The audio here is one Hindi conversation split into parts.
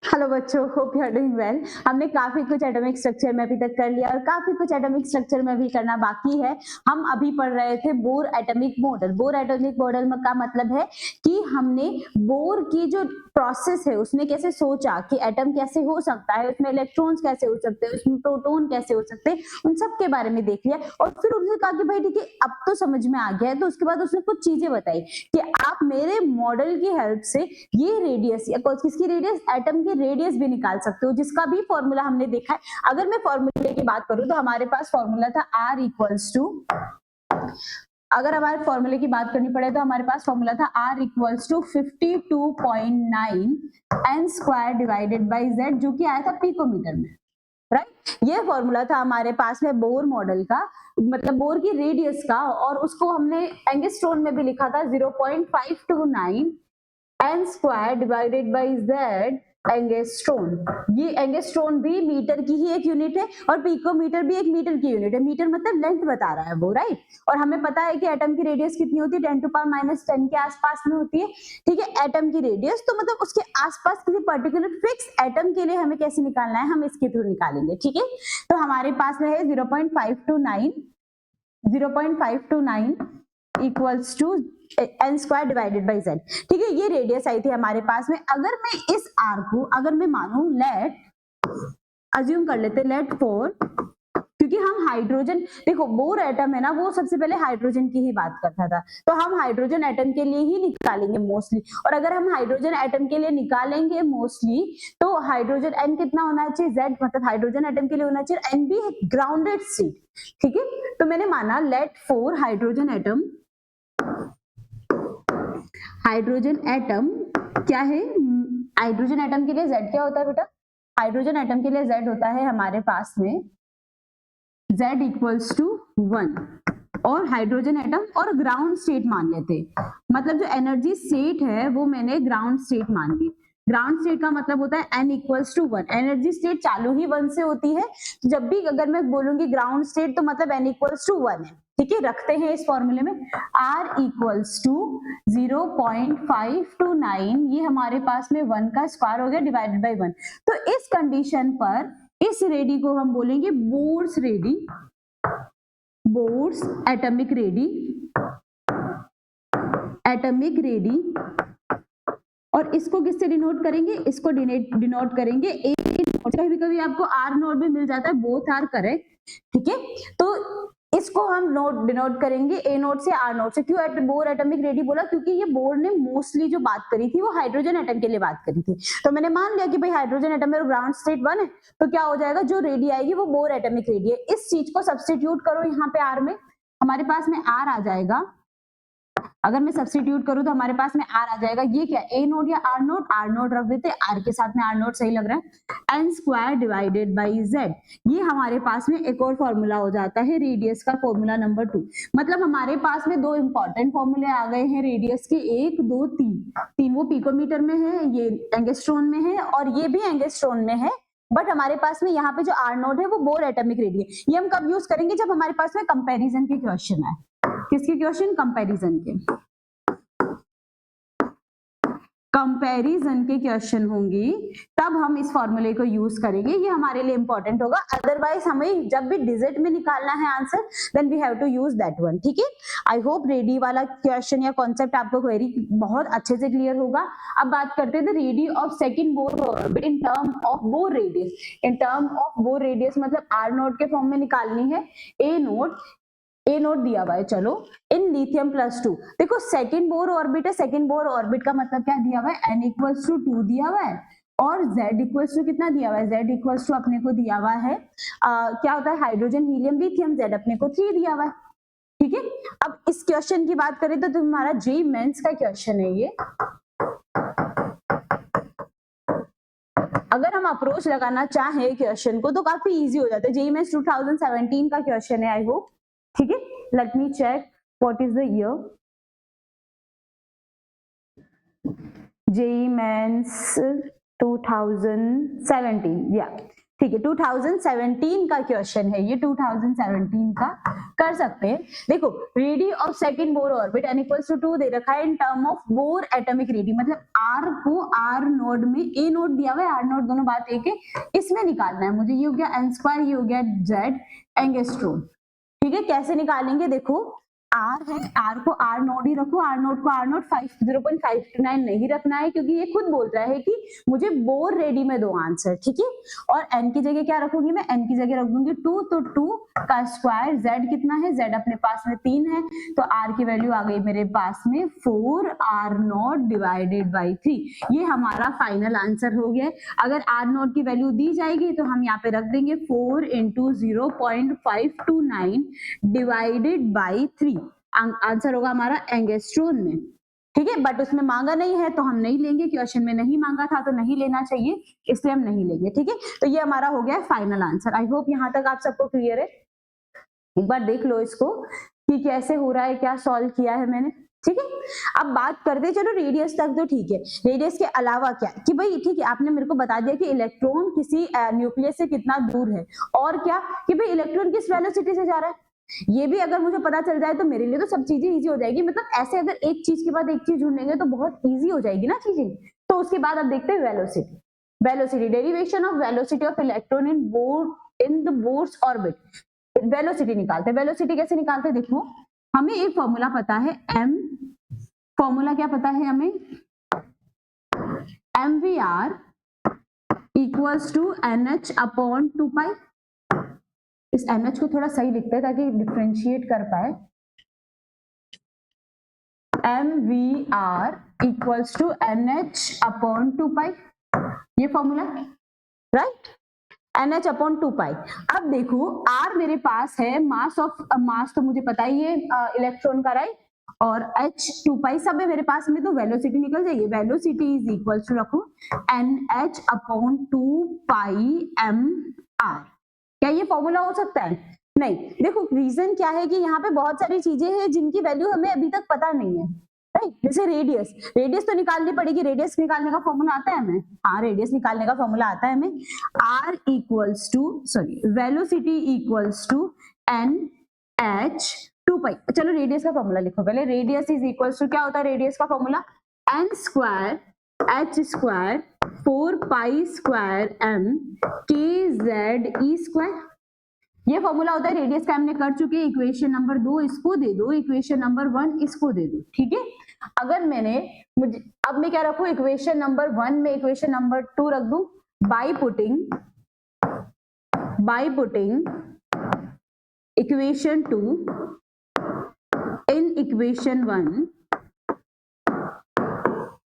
हेलो बच्चों, hope you are doing well. हमने काफी कुछ एटॉमिक स्ट्रक्चर में अभी तक कर लिया और काफी कुछ एटॉमिक स्ट्रक्चर में भी करना बाकी है। हम अभी पढ़ रहे थे bore atomic model. Bore atomic model का मतलब है कि हमने बोर की जो प्रोसेस है उसने कैसे सोचा कि एटम कैसे हो सकता है, उसमें इलेक्ट्रॉन्स कैसे हो सकते हैं, उसमें प्रोटॉन कैसे हो सकते हैं, उन सब के बारे में देख लिया। और फिर उसने कहा कि भाई ठीक है, अब तो समझ में आ गया है। तो उसके बाद उसने कुछ चीजें बताई कि आप मेरे मॉडल की हेल्प से ये रेडियस या किसकी रेडियस, एटम की रेडियस भी निकाल सकते हो, जिसका भी फॉर्मूला हमने देखा है। अगर मैं फॉर्मूले की बात करूं तो हमारे पास फॉर्मूला था R इक्वल्स टू, अगर हमारे फॉर्मूले की बात करनी पड़े तो हमारे पास फॉर्मूला था R equals to 52.9 n square divided by Z, जो कि आया था पिकोमीटर में, राइट। ये फॉर्मूला था हमारे पास में बोर मॉडल का, मतलब बोर की रेडियस का, और उसको हमने एंगस्ट्रॉन में भी लिखा था 0.529 n square divided by Z angstrom. ये एंगस्ट्रॉन भी मीटर की ही एक यूनिट है और पिकोमीटर भी एक मीटर की यूनिट है। मीटर मतलब लेंथ बता रहा है वो, राइट। और हमें पता है कि एटम की रेडियस कितनी होती है, 10⁻⁻10 के आसपास में होती है, ठीक है। एटम की रेडियस तो मतलब उसके आसपास किसी पर्टिकुलर फिक्स एटम के लिए हमें कैसे निकालना है, हम इसके थ्रू निकालेंगे, ठीक है। तो हमारे पास में है 0.529 equals to n square divided by z, ठीक है। ये रेडियस आई थी हमारे पास में। अगर मैं इस r को, अगर मैं मानू, लेट अज्यूम कर लेते, लेट 4, क्योंकि हम हाइड्रोजन, देखो बोर एटम है ना, वो सबसे पहले हाइड्रोजन की ही बात करता था, तो हम हाइड्रोजन एटम के लिए ही निकालेंगे मोस्टली। और अगर हम हाइड्रोजन एटम के लिए निकालेंगे मोस्टली, तो हाइड्रोजन n कितना होना चाहिए, Z, मतलब हाइड्रोजन एटम के लिए होना चाहिए n भी ग्राउंडेड स्टेट, ठीक है। तो मैंने माना let 4 hydrogen atom, hydrogen atom क्या है, हाइड्रोजन एटम के लिए Z क्या होता है बेटा, हाइड्रोजन एटम के लिए Z होता है हमारे पास में Z इक्वल्स टू 1, और हाइड्रोजन एटम और ग्राउंड स्टेट मान लेते, मतलब जो एनर्जी स्टेट है वो मैंने ग्राउंड स्टेट मान ली। ग्राउंड स्टेट का मतलब होता है n equals to 1, energy state चालू ही 1 से होती है। जब भी अगर मैं बोलूंगी ग्राउंड स्टेट तो मतलब n इक्वल्स टू 1 है, ठीक है। रखते हैं इस फॉर्मूले में R इक्वल्स टू 0.529, ये हमारे पास में 1 का स्क्वायर हो गया डिवाइडेड बाई 1। तो इस कंडीशन पर इस रेडी को हम बोलेंगे Bohr's radii, Bohr's atomic radii, atomic radii. और इसको किससे डिनोट करेंगे, इसको डिनोट करेंगे ए नोट, कभी कभी आपको आर नोट भी मिल जाता है, बोथ आर करेक्ट, ठीक है। तो इसको हम नोट डिनोट करेंगे ए नोट से, आर नोट से। क्यों बोर एटॉमिक रेडी बोला, क्योंकि ये बोर ने मोस्टली जो बात करी थी वो हाइड्रोजन एटम के लिए बात करी थी। तो मैंने मान लिया कि भाई हाइड्रोजन एटम में ग्राउंड स्टेट 1 है, तो क्या हो जाएगा, जो रेडी आएगी वो बोर एटॉमिक रेडी है। इस चीज को सब्स्टिट्यूट करो यहाँ पे आर में, हमारे पास में आर आ जाएगा। अगर मैं सब्स्टिट्यूट करूं तो हमारे पास में आर आ जाएगा, ये क्या, ए नोट या आर नोट, आर नोट रख देते, आर के साथ में आर नोट सही लग रहा है, N square divided by Z. ये हमारे पास में एक और फॉर्मूला हो जाता है रेडियस का, फॉर्मूला नंबर 2। मतलब हमारे पास में दो इंपॉर्टेंट फॉर्मूले आ गए हैं रेडियस के, 1 2 3 वो पिकोमीटर में है, ये एंगस्ट्रॉन में है, और ये भी एंगस्ट्रॉन में है। बट हमारे पास में यहाँ पे जो आर नोट है वो बोर एटॉमिक रेडी है। ये हम कब यूज करेंगे, जब हमारे पास में कंपैरिजन के क्वेश्चन आए। किसके क्वेश्चन, कंपैरिजन के, कंपैरिजन के क्वेश्चन होंगे, तब हम इस फॉर्मूले को यूज करेंगे, ये हमारे लिए इंपॉर्टेंट होगा। अदरवाइज हमें जब भी डिजिट में निकालना है answer, then we have to use that one, ठीक है। आई होप रेडी वाला क्वेश्चन या कॉन्सेप्ट आपको क्वेरी बहुत अच्छे से क्लियर होगा। अब बात करते हैं radii of second Bohr orbit in term of Bohr radius. In term of Bohr radius मतलब आर नोट के फॉर्म में निकालनी है, ए नोट दिया हुआ है, चलो, इन लिथियम प्लस 2। देखो सेकंड बोर ऑर्बिट है, सेकंड बोर ऑर्बिट का मतलब क्या दिया हुआ है, n इक्वल्स टू 2 दिया हुआ है, और z इक्वल्स टू कितना दिया हुआ है, z इक्वल्स टू अपने को दिया हुआ है क्या होता है, हाइड्रोजन हीलियम लिथियम, z अपने को 3 दिया हुआ है, ठीक है। अब इस क्वेश्चन की बात करें तो तुम्हारा जेई मेंस का क्वेश्चन है ये। अगर हम अप्रोच लगाना चाहें क्वेश्चन को तो काफी इजी हो जाता है। जेई मेंस 2017 का क्वेश्चन है, आई होप, ठीक है। Let me check what is the year, JEE mains 2017, या ठीक है 2017 का क्वेश्चन है ये, 2017 का कर सकते हैं। देखो radii of second Bohr orbit n equals to 2 दे रखा है in term of Bohr atomic radii, मतलब r को r नोड में, a नोड दिया हुआ है r नोड दोनों बात एक है, इसमें निकालना है मुझे। ये हो गया n², ये हो गया z एंगस्ट्रोम। ठीक है, कैसे निकालेंगे? देखो R है, R को R नोड ही रखो, R नोड को R नोड 0.529 नहीं रखना है क्योंकि ये खुद बोल रहा है कि मुझे बोर रेडी में दो आंसर। ठीक है, और n की जगह क्या रखूंगी मैं? n की जगह रख दूंगी 2, तो 2 का स्क्वायर, z कितना है? z अपने पास में 3 है, तो r की वैल्यू आ गई मेरे पास में 4r नोट डिवाइडेड बाई 3। ये हमारा फाइनल आंसर हो गया। अगर r नोट की वैल्यू दी जाएगी तो हम यहाँ पे रख देंगे 4 इंटू 0.529 डिवाइडेड बाई 3, आंसर होगा हमारा एंगस्ट्रोम में। ठीक है, बट उसमें मांगा नहीं है तो हम नहीं लेंगे, क्वेश्चन में नहीं मांगा था तो नहीं लेना चाहिए, इसलिए हम नहीं लेंगे। ठीक है, तो ये हमारा हो गया फाइनल आंसर। आई होप यहाँ तक आप सबको क्लियर है। एक बार देख लो इसको कि कैसे हो रहा है, क्या सॉल्व किया है मैंने। ठीक है, अब बात करते चलो रेडियस तक, तो ठीक है, रेडियस के अलावा क्या कि भाई ठीक है आपने मेरे को बता दिया कि इलेक्ट्रॉन किसी न्यूक्लियस से कितना दूर है, और क्या कि भाई इलेक्ट्रॉन किस वेलोसिटी से जा रहा है, ये भी अगर मुझे पता चल जाए तो मेरे लिए तो सब चीजें इजी हो जाएगी। मतलब ऐसे अगर एक चीज के बाद एक चीज ढूंढेंगे तो बहुत इजी हो जाएगी ना चीजें। तो उसके बाद अब देखते हैं velocity. Velocity, derivation of velocity of electron in the Bohr's orbit. Velocity निकालते हैं। वेलोसिटी कैसे निकालते हैं? देखो हमें एक फॉर्मूला पता है m, फॉर्मूला क्या पता है हमें? mvr equals to nh upon 2 pi. इस NH को थोड़ा सही लिखते हैं ताकि डिफरेंशिएट कर पाए। MVR equals to NH upon 2 pi, ये formula right, NH upon 2 pi. अब देखो R मेरे पास है, मास तो मुझे पता ही है इलेक्ट्रॉन का, राइट, और H 2 पाई सब है मेरे पास में, तो वेलोसिटी निकल जाएगी। वेलोसिटी इज इक्वल्स टू रखो NH अपॉन 2 पाई mr। क्या ये फॉर्मूला हो सकता है? नहीं। देखो रीजन क्या है कि यहाँ पे बहुत सारी चीजें हैं जिनकी वैल्यू हमें अभी तक पता नहीं है, राइट। जैसे रेडियस तो निकालनी पड़ेगी। रेडियस निकालने का फॉर्मूला आता है हमें? हाँ, रेडियस निकालने का फॉर्मूला आता है हमें। r equals to velocity equals to NH 2 pi. चलो रेडियस का फॉर्मूला लिखो पहले। रेडियस इज इक्वल्स टू, क्या होता है रेडियस का formula? n square h square 4 pi square m kz e square. ये फॉर्मूला होता है रेडियस का, हमने कर चुके हैं। इक्वेशन नंबर 2 इसको दे दो, इक्वेशन नंबर 1 इसको दे दो। ठीक है, अगर अब मैं क्या रखूं? इक्वेशन नंबर 1 में इक्वेशन नंबर 2 रख दूं by putting equation 2 in equation 1।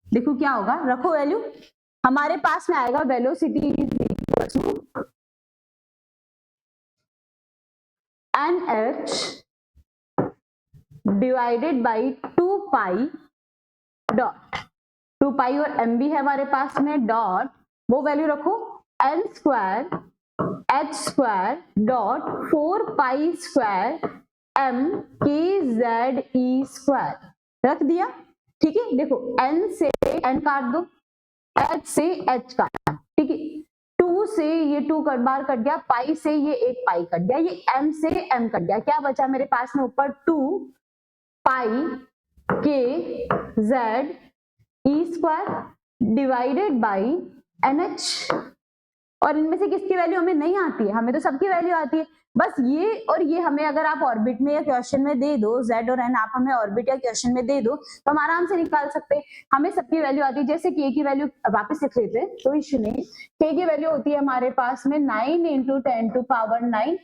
देखो क्या होगा, रखो वैल्यू, हमारे पास में आएगा velocity is equal to NH divided by 2 pi dot 2 pi और m भी है हमारे पास में, डॉट वो वैल्यू रखो n square h square dot 4 pi square m kz e square रख दिया। ठीक है, देखो n से n काट दो, h से h काट, ठीक है, 2 से ये 2 बार कट गया, पाई से ये 1 पाई कट गया, ये m से m कट गया, क्या बचा मेरे पास में ऊपर? 2 पाई k z e square divided by NH। और इनमें से किसकी वैल्यू हमें नहीं आती है? हमें तो सबकी वैल्यू आती है। बस ये और ये हमें अगर आप ऑर्बिट में या क्वेश्चन में दे दो, z और n आप हमें ऑर्बिट या क्वेश्चन में दे दो तो हम आराम से निकाल सकते हैं। हमें सबकी वैल्यू आती है। जैसे k की वैल्यू वापस लिख लेते हैं, कोई इश्यू नहीं। k की वैल्यू होती है हमारे पास में 9 इंटू 10 टू पावर 9,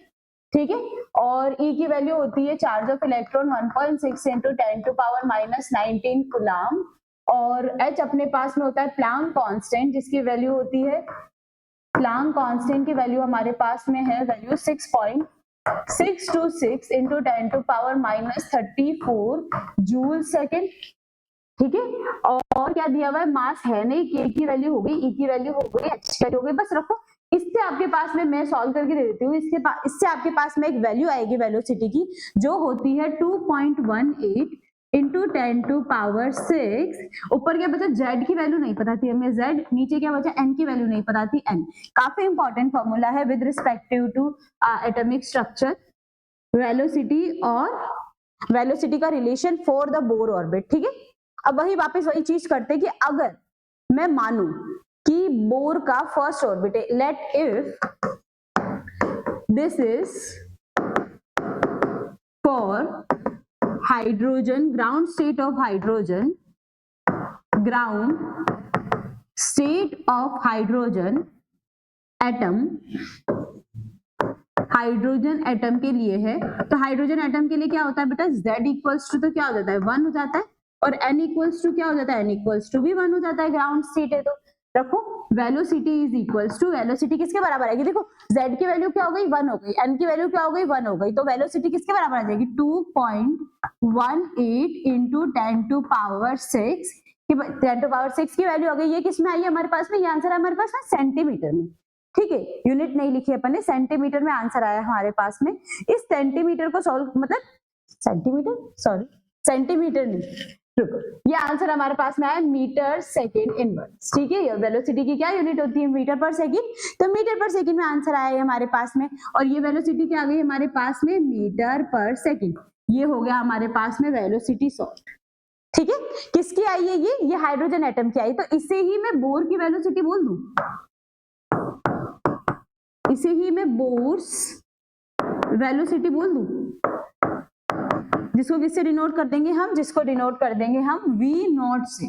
ठीक है, और e की वैल्यू होती है charge of electron 1.6 into 10 to power minus 19 coulomb, और h अपने पास में होता है प्लांक कांस्टेंट, जिसकी वैल्यू होती है, प्लांक कांस्टेंट की वैल्यू हमारे पास में है value 6.626 into 10 to power minus 34 joule second. ठीक है, और क्या दिया हुआ है? मास है नहीं, k की वैल्यू हो गई, e की वैल्यू हो गई, h की वैल्यू हो गई, बस रखो। इससे आपके पास में मैं सॉल्व करके दे देती हूँ। इससे आपके पास में एक वैल्यू आएगी वेलोसिटी की, जो होती है 2.18 इंटू 10 टू पावर 6। ऊपर क्या बचा, z की वैल्यू नहीं पता थी हमें z, नीचे क्या बचा, n की वैल्यू नहीं पता थी n। काफी इंपॉर्टेंट फॉर्मूला है with respective to atomic structure, velocity और वेलोसिटी का relation for the Bohr orbit. ठीक है, अब वही वापस वही चीज करते कि अगर मैं मानूं कि बोर का फर्स्ट ऑर्बिट है, let if this is for hydrogen, ground state of hydrogen, ground state of hydrogen atom, hydrogen atom के लिए है, तो हाइड्रोजन एटम के लिए क्या होता है बेटा, z इक्वल्स टू तो क्या हो जाता है 1 हो जाता है, और n इक्वल्स टू क्या हो जाता है, n इक्वल्स टू भी 1 हो जाता है, ग्राउंड स्टेट है तो। रखो velocity is equals to, velocity किसके बराबर आएगी, देखो z की वैल्यू क्या हो गई 1 हो गई, n की वैल्यू क्या हो गई 1 हो गई, तो वेलोसिटी किसके बराबर आ जाएगी 2.18 into 10 to power 6, 10 to power 6 की वैल्यू हो गई। ये किस में आई है हमारे पास में, ये आंसर है हमारे पास में सेंटीमीटर में। ठीक है, यूनिट नहीं लिखी अपन ने, सेंटीमीटर में आंसर आया हमारे पास में। इस सेंटीमीटर को सॉल्व, मतलब सेंटीमीटर, सॉरी सेंटीमीटर नहीं, रुको, ये आंसर हमारे पास में आया मीटर सेकेंड इनवर्स। ठीक है, वेलोसिटी की क्या यूनिट होती है, मीटर पर सेकेंड, तो मीटर पर सेकेंड में आंसर आया है हमारे पास में, और ये वेलोसिटी क्या आ गई हमारे पास में, मीटर पर सेकेंड। ये हो गया हमारे पास में वेलोसिटी सॉल्व। ठीक है, किसकी आई है ये हाइड्रोजन एटम की आई, तो इसे ही मैं बोर की वेलोसिटी बोल दूं, इसे ही मैं बोर्स वेलोसिटी बोल दूं, जिसको किससे डिनोट कर देंगे हम, जिसको डिनोट कर देंगे हम v नॉट से,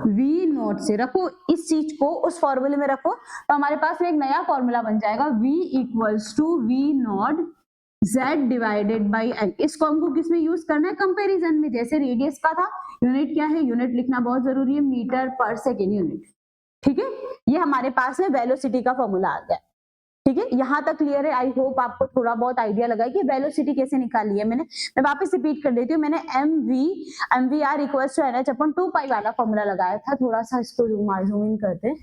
v नॉट से। रखो इस चीज को उस फॉर्मूले में रखो, तो हमारे पास में एक नया फॉर्मूला बन जाएगा v equals to v naught z divided by n। इसको हमको किस में यूज करना है, कंपैरिजन में। जैसे रेडियस का था, यूनिट क्या है, यूनिट लिखना बहुत जरूरी है, मीटर पर सेकेंड यूनिट। ठीक है, ये हमारे पास में वेलोसिटी का फॉर्मूला आ गया। ठीक है, यहां तक क्लियर है। आई होप आपको थोड़ा बहुत आइडिया लगा कि वेलोसिटी कैसे निकाली है मैंने। मैं वापस रिपीट कर देती हूँ, मैंने mv r equals to NH upon 2 pi वाला फॉर्मूला लगाया था। थोड़ा सा इसको जूम इन करते हैं।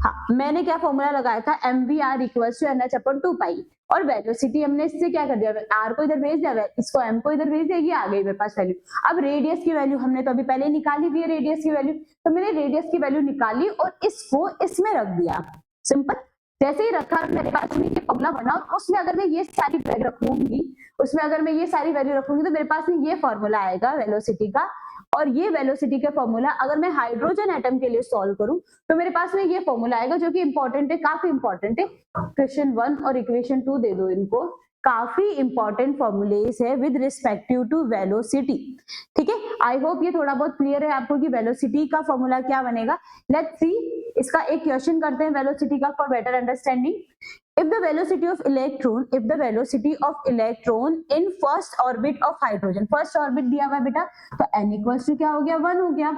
हाँ, मैंने क्या फॉर्मूला लगाया था, mv r equals to NH upon 2 pi, और वेलोसिटी हमने इससे क्या कर दिया, r को इधर भेज दिया, इसको m को इधर भेज दिया, ये आ गई मेरे पास वैल्यू। अब रेडियस की वैल्यू हमने तो अभी पहले निकाली हुई है, रेडियस की वैल्यू, तो मैंने रेडियस की वैल्यू निकाली और इसको इसमें रख दिया। सिंपल, जैसे ही रखा मेरे पास में ये फॉर्मूला बना, और उसमें अगर मैं ये सारी वैल्यू रखूंगी, उसमें अगर मैं ये सारी वैल्यू रखूंगी, तो मेरे पास में ये फॉर्मूला आएगा वेलोसिटी का। और ये वेलोसिटी का फॉर्मूला अगर मैं हाइड्रोजन एटम के लिए सॉल्व करूं, तो मेरे पास में ये फॉर्मूला आएगा, जो कि इंपॉर्टेंट है, काफी इंपॉर्टेंट है। क्वेश्चन 1 और इक्वेशन 2 दे दो इनको, काफी इंपॉर्टेंट फॉर्मूलेस है विद रिस्पेक्टिव टू वेलोसिटी। ठीक है, आई होप ये थोड़ा बहुत क्लियर है आपको कि वेलोसिटी का फॉर्मूला क्या बनेगा। लेट्स सी, इसका एक क्वेश्चन करते हैं वेलोसिटी का for better understanding. if the velocity of electron in first orbit of hydrogen, first orbit दिया हुआ है बेटा, तो n इक्वल्स टू क्या हो गया 1 हो गया,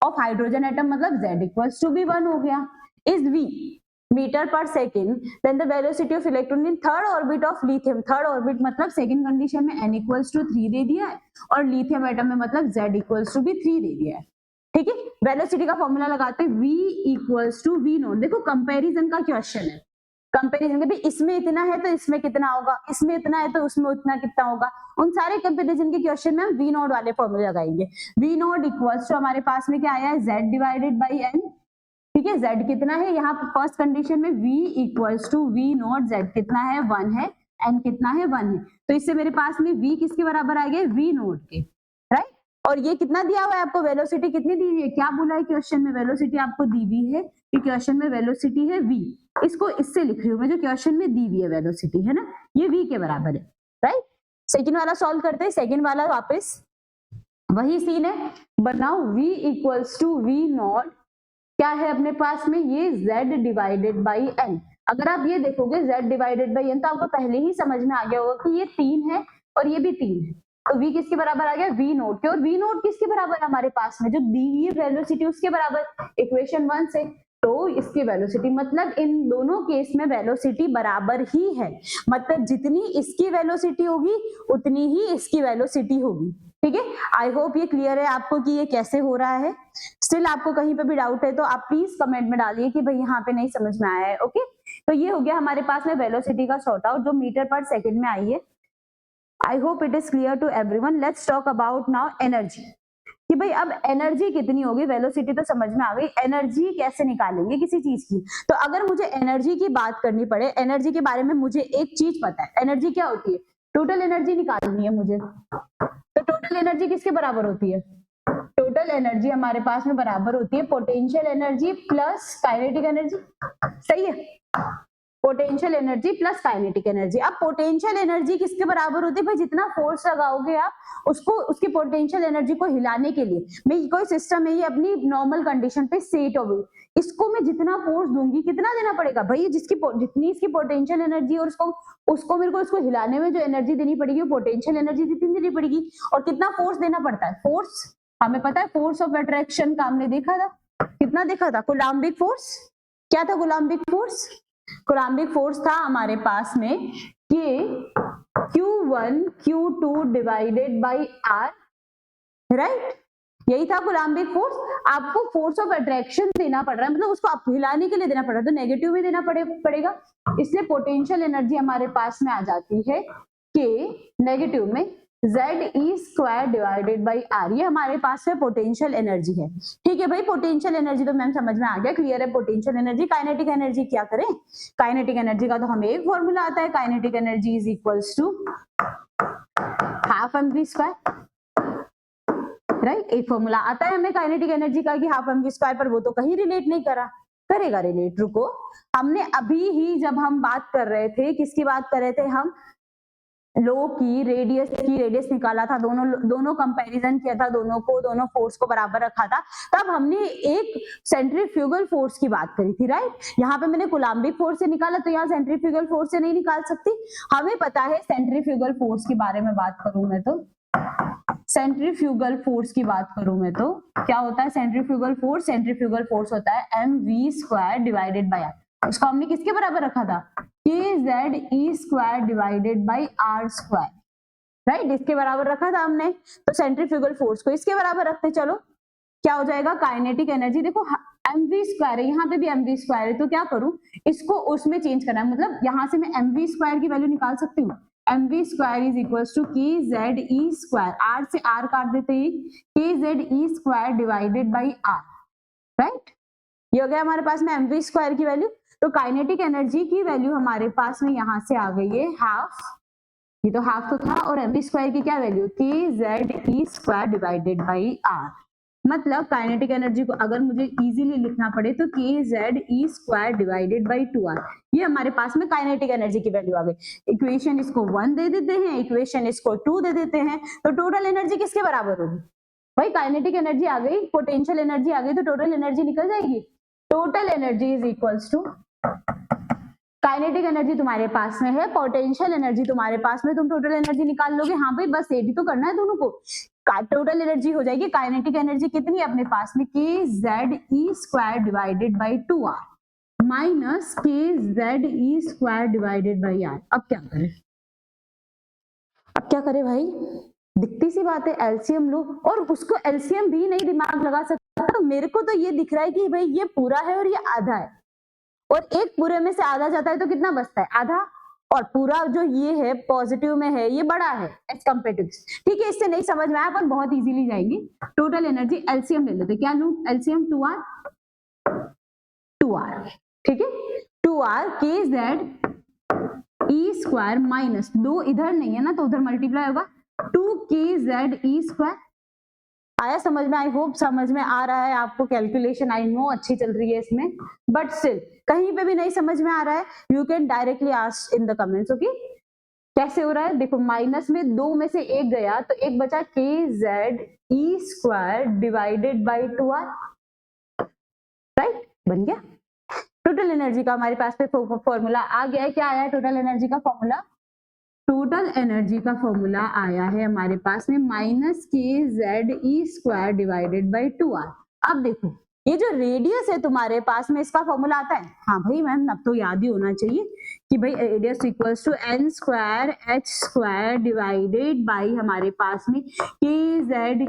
ऑफ हाइड्रोजन एटम मतलब z इक्वल्स टू भी 1 हो गया, इज v मीटर पर second, then the velocity of electron in third orbit of lithium, third orbit मतलब सेकंड कंडीशन में n इक्वल्स टू 3 दे दिया है, और लिथियम एटम में मतलब z इक्वल्स टू भी 3 दे दिया है। ठीक है, वेलोसिटी का फॉर्मूला लगाते हैं v equals to v naught. देखो कंपैरिजन का क्वेश्चन है, कंपैरिजन के, इसमें इतना है तो इसमें कितना होगा, इसमें इतना है तो उसमें उतना कितना होगा, उन सारे कंपैरिजन के क्वेश्चन में हम v नॉट वाले फॉर्मूले लगाएंगे। v नॉट इक्वल्स टू हमारे पास में क्या आया है, z डिवाइडेड बाई n। ठीक है, z कितना है, यहाँ पर फर्स्ट कंडीशन में v equals to v naught, z कितना है 1 है, n कितना है 1 है, तो इससे मेरे पास में v किसके बराबर आ गया, v नॉट के, राइट। और ये कितना दिया हुआ है आपको, वेलोसिटी कितनी दी हुई है, क्या बोला है क्वेश्चन में, वेलोसिटी आपको दी हुई है कि क्वेश्चन में वेलोसिटी है v, इसको इससे लिख रही हूँ मैं, जो क्वेश्चन में दी हुई है वेलोसिटी है ना, ये v के बराबर है, राइट। सेकंड वाला सॉल्व करते हैं, सेकंड वाला वापस वही सीन है, बनाओ v equals to v naught, क्या है अपने पास में, ये z डिवाइडेड बाई n। अगर आप ये देखोगे z डिवाइडेड बाई n, तो आपको पहले ही समझ में आ गया होगा कि ये 3 है और ये भी 3 है, तो v किसके बराबर आ गया, v नोट के, और v नोट किसके बराबर है हमारे पास में, जो दी हुई है वेलोसिटी उसके बराबर, इक्वेशन 1 से। तो इसकी वेलोसिटी मतलब इन दोनों केस में वेलोसिटी बराबर ही है, मतलब जितनी इसकी वेलोसिटी होगी उतनी ही इसकी वेलोसिटी होगी। ठीक है, आई होप ये क्लियर है आपको कि ये कैसे हो रहा है। स्टिल आपको कहीं पे भी डाउट है तो आप प्लीज कमेंट में डालिए कि भाई यहाँ पे नहीं समझ में आया है। ओके, तो ये हो गया हमारे पास में वेलोसिटी का सॉर्ट आउट, जो मीटर पर सेकेंड में आई है। I hope it is clear to everyone. Let's talk about now energy. कि भाई अब एनर्जी कितनी होगी, वेलोसिटी तो समझ में आ गई, एनर्जी कैसे निकालेंगे किसी चीज की। तो अगर मुझे एनर्जी की बात करनी पड़े, एनर्जी के बारे में मुझे एक चीज पता है, एनर्जी क्या होती है, टोटल एनर्जी निकालनी है मुझे। तो टोटल एनर्जी किसके बराबर होती है, टोटल एनर्जी हमारे पास में बराबर होती है potential energy plus kinetic energy. सही है, potential energy plus kinetic energy. अब पोटेंशियल एनर्जी किसके बराबर होती है भाई, जितना फोर्स लगाओगे आप उसको, उसकी पोटेंशियल एनर्जी को हिलाने के लिए, मैं कोई सिस्टम है ये अपनी नॉर्मल कंडीशन पे सेट हो गई, इसको मैं जितना फोर्स दूंगी कितना देना पड़ेगा भाई, जिसकी जितनी इसकी पोटेंशियल एनर्जी और उसको मेरे को इसको हिलाने में जो एनर्जी देनी पड़ेगी वो पोटेंशियल एनर्जी जितनी देनी पड़ेगी। और कितना फोर्स देना पड़ता है, फोर्स हमें पता है, फोर्स ऑफ अट्रैक्शन का हमने देखा था, कितना देखा था, कूलम्बिक फोर्स। क्या था कूलम्बिक फोर्स, कूलम्बिक फोर्स था हमारे पास में कि Q1 Q2 divided by R, right, यही था कूलम्बिक फोर्स। आपको फोर्स ऑफ अट्रैक्शन देना पड़ रहा है, मतलब उसको आप हिलाने के लिए देना पड़ रहा है, तो नेगेटिव में देना पड़ेगा, इसलिए पोटेंशियल एनर्जी हमारे पास में आ जाती है कि नेगेटिव में ZE² डिवाइडेड बाई R, ये हमारे पास में पोटेंशियल एनर्जी है। ठीक है भाई, पोटेंशियल एनर्जी तो मैम समझ में आ गया, क्लियर है। पोटेंशियल एनर्जी, काइनेटिक एनर्जी क्या करें, काइनेटिक एनर्जी का तो हमें एक फॉर्मूला आता है, kinetic energy is equals to half mv², right, एक फॉर्मूला आता है हमें काइनेटिक एनर्जी का कि हाफ mv², पर वो तो कहीं रिलेट नहीं करा, करेगा रिलेट, रुको, हमने अभी ही जब हम बात कर रहे थे, किसकी बात कर रहे थे हम, लो की रेडियस निकाला था, दोनों कंपैरिजन किया था, दोनों फोर्स को बराबर रखा था, तब हमने एक सेंट्रीफ्यूगल फोर्स की बात करी थी, राइट। यहाँ पे मैंने कूलम्बिक फोर्स से निकाला, तो यहाँ सेंट्रीफ्यूगल फोर्स से नहीं निकाल सकती, हमें पता है सेंट्रीफ्यूगल फोर्स के बारे में बात करूं मैं तो, सेंट्रीफ्यूगल फोर्स की बात करूं मैं तो क्या होता है सेंट्रीफ्यूगल फोर्स, सेंट्रीफ्यूगल फोर्स होता है mv² डिवाइडेड बाय r, उसको हमने किसके बराबर रखा था, kZe² divided by R², right, इसके बराबर रखा था हमने। तो सेंट्रीफ्यूगल फोर्स को इसके बराबर रखते, चलो क्या हो जाएगा, काइनेटिक एनर्जी, देखो mv² है, यहाँ पे भी mv² है, तो क्या करूं, इसको उसमें चेंज करना है, मतलब यहाँ से मैं mv² की वैल्यू निकाल सकती हूँ, mv² is equals to kZe², r से r काट देते ही, kZe² divided by r, right, ये हो गया हमारे पास में mv² की वैल्यू। तो काइनेटिक एनर्जी की वैल्यू हमारे पास में यहां से आ गई है हाफ, ये तो हाफ तो था, और mv² की क्या value, kZe² divided by r, मतलब काइनेटिक एनर्जी को अगर मुझे इजीली लिखना पड़े तो kZe² डिवाइडेड बाई 2r, ये हमारे पास में काइनेटिक एनर्जी की वैल्यू आ गई। इक्वेशन इसको 1 दे देते हैं, इक्वेशन इसको 2 दे देते हैं, तो टोटल एनर्जी किसके बराबर होगी भाई, काइनेटिक एनर्जी आ गई, पोटेंशियल एनर्जी आ गई, तो टोटल एनर्जी निकल जाएगी, total energy is equals to, kinetic energy तुम्हारे पास में है, पोटेंशियल एनर्जी तुम्हारे पास में, तुम टोटल एनर्जी निकाल लोगे, हाँ भाई बस ये भी तो करना है दोनों को, टोटल एनर्जी हो जाएगी, काइनेटिक एनर्जी कितनी है अपने पास में, kZe² divided by 2r minus kZe² divided by r। अब क्या करें, अब क्या करें भाई, दिखती सी बात है, एलसीएम लो, और उसको एलसीएम भी नहीं दिमाग लगा सकता, तो मेरे को तो ये दिख रहा है कि भाई ये पूरा है और ये आधा है, और एक पूरे में से आधा जाता है तो कितना बचता है, आधा, और पूरा जो ये है पॉजिटिव में है ये बड़ा है एज कम्पेयर टू दिस, ठीक है, इससे नहीं समझ में आया अपन बहुत इजीली जाएंगे, टोटल एनर्जी एलसीएम ले लेते, क्या लूं एलसीएम, 2r, ठीक है, 2r kZe² माइनस 2 इधर नहीं है ना, तो उधर मल्टीप्लाई होगा, 2 kZe², आया समझ में, आई होप समझ में आ रहा है आपको, कैलकुलेशन आई नो अच्छी चल रही है इसमें, बट स्टिल कहीं पे भी नहीं समझ में आ रहा है, you can directly ask in the comments, okay, कैसे हो रहा है, देखो माइनस में 2 में से 1 गया तो एक बचा, kZe² divided by 2r, right, बन गया, टोटल एनर्जी का हमारे पास पे फॉर्मूला आ गया है, क्या आया है टोटल एनर्जी का फॉर्मूला, टोटल एनर्जी का फॉर्मूला आया है हमारे पास में minus kZe² divided by 2r। अब देखो ये जो रेडियस है तुम्हारे पास में, इसका फॉर्मूला आता है, हाँ भाई मैम अब तो याद ही होना चाहिए कि भाई radius equals to n² h² divided by हमारे पास में kZe²,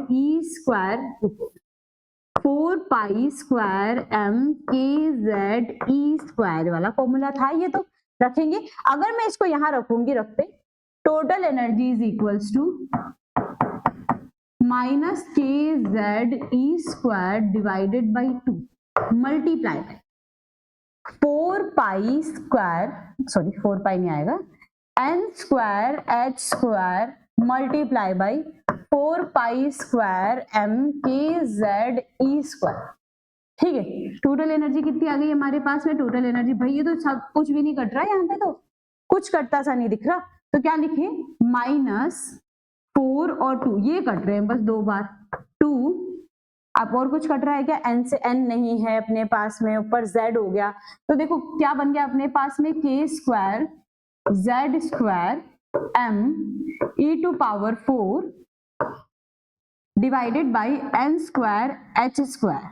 4π² m kZe² वाला फॉर्मूला था, ये तो रखेंगे, अगर मैं इसको यहाँ रखूंगी, रखते total energy is equals to minus K Z E square divided by 2 multiply by 4 pi square, sorry 4 pi नहीं आएगा, N square H square multiply by 4 pi square M K Z E square. ठीक है, टोटल एनर्जी कितनी आ गई हमारे पास में? टोटल एनर्जी भाई ये तो सब कुछ भी नहीं कट रहा है, यहाँ पे तो कुछ कटता सा नहीं दिख रहा, तो क्या लिखे? -4 और 2 ये कट रहे हैं बस 2 बार 2। अब और कुछ कट रहा है क्या? n से n नहीं है अपने पास में, ऊपर z हो गया, तो देखो क्या बन गया अपने पास में? k square z square m e to power 4 divided by n square h square.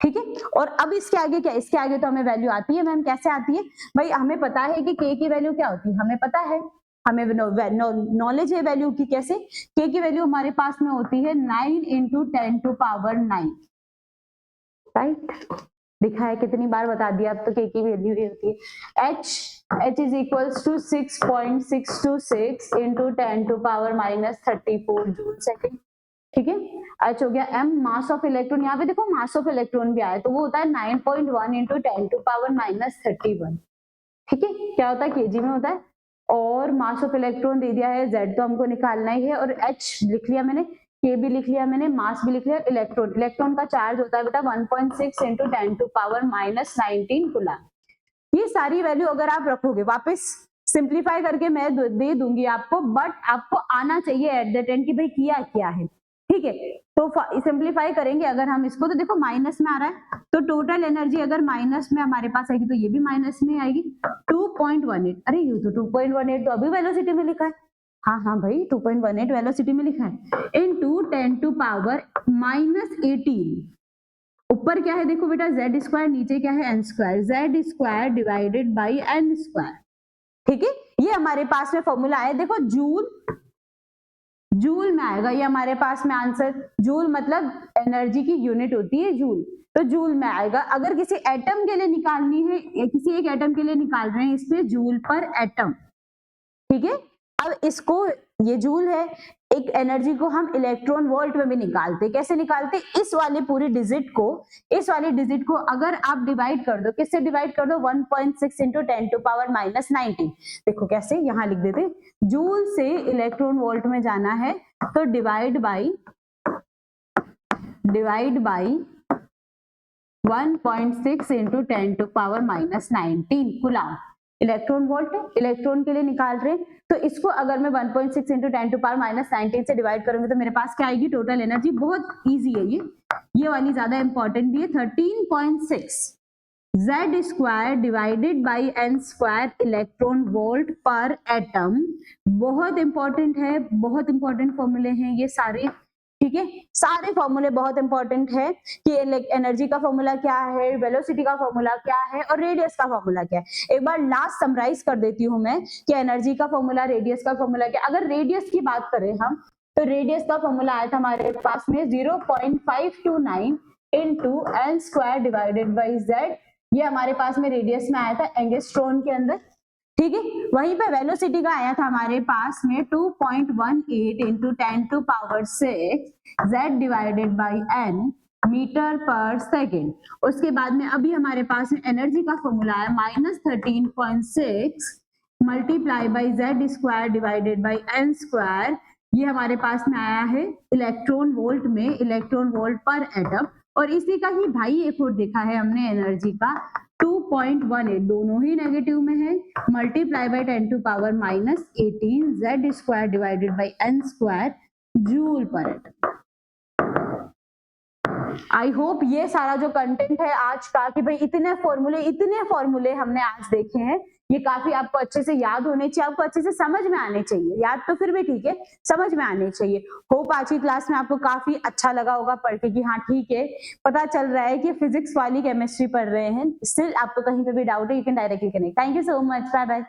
ठीक है, और अब इसके आगे क्या? इसके आगे तो हमें वैल्यू आती है मैम, कैसे आती है भाई? हमें पता है कि k की वैल्यू क्या होती है, हमें पता है, हमें नॉलेज है वैल्यू की। कैसे? k की वैल्यू हमारे पास में होती है 9 इंटू 10 टू पावर 9, राइट? दिखा है कितनी बार बता दिया, अब तो k की वैल्यू ये होती है h is equals to 6.626 into 10 to power -34 joule second. ठीक है, h हो गया m, मास ऑफ इलेक्ट्रॉन, यहाँ पे देखो मास ऑफ इलेक्ट्रॉन भी आया, तो वो होता है 9.1 इंटू 10 टू पावर -31। ठीक है, क्या होता है? kg में होता है। और मास ऑफ इलेक्ट्रॉन दे दिया है, z तो हमको निकालना ही है, और h लिख लिया मैंने, k भी लिख लिया मैंने, मास भी लिख लिया। इलेक्ट्रॉन का चार्ज होता है बेटा 1.6 इंटू 10 टू पावर -19 कूलम। ये सारी वैल्यू अगर आप रखोगे, वापस सिंप्लीफाई करके मैं दे दूंगी आपको, बट आपको आना चाहिए एट द एंड कि भाई किया क्या है। ठीक है, तो सिंप्लीफाई करेंगे अगर हम इसको, तो देखो माइनस में आ रहा है, तो टोटल एनर्जी अगर माइनस में हमारे पास आएगी तो ये भी माइनस में आएगी 2.18। अरे ये तो 2.18 तो अभी वेलोसिटी में लिखा है, हाँ हाँ भाई 2.18 वेलोसिटी में लिखा है, इनटू 10 टू पावर -18। ऊपर क्या है देखो बेटा, जेड स्क्वायर, नीचे क्या है? N square, z square divided by n square. ठीक है, ये हमारे पास में फॉर्मूला है, देखो जूल में आएगा ये हमारे पास में आंसर। जूल मतलब एनर्जी की यूनिट होती है जूल, तो जूल में आएगा। अगर किसी एटम के लिए निकालनी है, किसी एक एटम के लिए निकाल रहे हैं, इसमें जूल पर एटम। ठीक है, अब इसको, ये जूल है, एक एनर्जी को हम इलेक्ट्रॉन वोल्ट में भी निकालते। कैसे निकालते? इस वाली पूरी डिजिट को अगर आप डिवाइड कर दो, किससे डिवाइड कर दो? 1.6 इंटू 10 टू पावर -19। देखो कैसे, यहां लिख देते, जूल से इलेक्ट्रॉन वोल्ट में जाना है तो divide by 1.6 into 10 to power -19 coulomb. Electron volt, electron के लिए निकाल रहे हैं, तो इसको अगर मैं 1.6 इंटू 10 टू पावर -19 से डिवाइड करूंगी तो मेरे पास क्या आएगी? टोटल एनर्जी, बहुत इजी है ये वाली ज्यादा इंपॉर्टेंट भी है, 13.6 Z square divided by n square electron volt पर एटम। बहुत इंपॉर्टेंट है, बहुत इंपॉर्टेंट फॉर्मूले हैं ये सारे। ठीक है, सारे फॉर्मूले बहुत इंपॉर्टेंट है कि एनर्जी का फॉर्मूला क्या है, वेलोसिटी का फॉर्मूला क्या है, और रेडियस का फॉर्मूला क्या है। एक बार लास्ट समराइज कर देती हूँ मैं कि एनर्जी का फॉर्मूला, रेडियस का फॉर्मूला क्या। अगर रेडियस की बात करें हम, तो रेडियस का फॉर्मूला आया था हमारे पास में 0.529 into n square divided by Z. ये हमारे पास में रेडियस में आया था एंगस्ट्रॉन के अंदर। ठीक है, वहीं पे वेलोसिटी का आया था हमारे पास में 2.18 into 10 to power 6 z divided by n metre पर सेकेंड। उसके बाद में अभी हमारे पास में एनर्जी का फॉर्मूला है -13.6 multiply by z square divided by n square. ये हमारे पास में आया है इलेक्ट्रॉन वोल्ट में, इलेक्ट्रॉन वोल्ट पर एटम। और इसी का ही भाई एक और देखा है हमने एनर्जी का 2.18, दोनों ही नेगेटिव में है, multiply by 10 to power -18 z square divided by n square joule पर एटम। आई होप ये सारा जो कंटेंट है आज का, कि भाई इतने फॉर्मूले हमने आज देखे हैं, ये काफी आपको अच्छे से याद होने चाहिए, आपको अच्छे से समझ में आने चाहिए। याद तो फिर भी ठीक है, समझ में आने चाहिए। होप आज की क्लास में आपको काफी अच्छा लगा होगा पढ़ के कि हाँ ठीक है, पता चल रहा है कि फिजिक्स वाली केमिस्ट्री पढ़ रहे हैं। स्टिल आपको कहीं पे भी डाउट है, you can directly connect. Thank you so much, bye bye.